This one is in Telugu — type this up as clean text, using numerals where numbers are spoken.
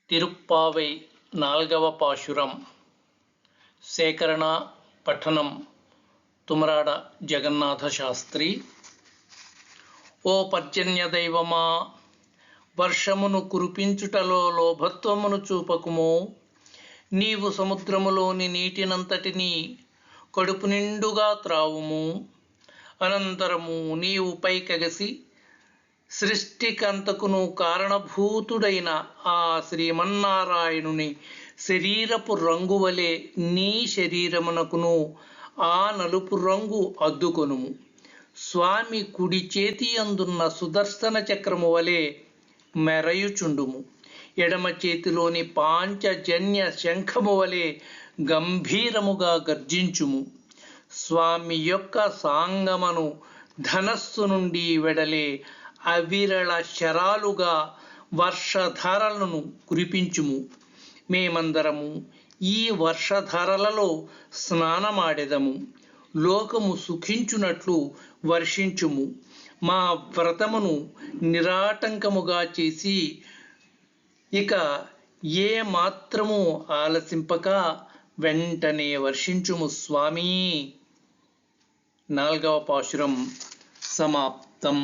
తిరుప్పావై నాల్గవ పాశురం. సేకరణ పఠనం తుమరాడ జగన్నాథ శాస్త్రి. ఓ పర్జన్య దైవమా, వర్షమును కురిపించుటలో లోభత్వమును చూపకుము. నీవు సముద్రములోని నీటినంతటినీ కడుపు నిండుగా త్రావుము. అనంతరము నీవు పైకెగసి సృష్టికంతకును కారణభూతుడైన ఆ శ్రీమన్నారాయణుని శరీరపు రంగు వలె నీ శరీరమునకును ఆ నలుపు రంగు అద్దుకొనుము. స్వామి కుడి చేతి అందున్న సుదర్శన చక్రము వలె మెరయుచుండుము. ఎడమ చేతిలోని పాంచజన్య శంఖము వలె గంభీరముగా గర్జించుము. స్వామి యొక్క సాంగమను ధనస్సు నుండి వెడలే అవిరళ శరాలుగా వర్షధారలను కురిపించుము. మేమందరము ఈ వర్షధారలలో స్నానమాడెదము. లోకము సుఖించునట్లు వర్షించుము. మా వ్రతమును నిరాటంకముగా చేసి ఇక ఏ మాత్రము ఆలసింపక వెంటనే వర్షించుము స్వామీ. 4వ పాశురం సమాప్తం.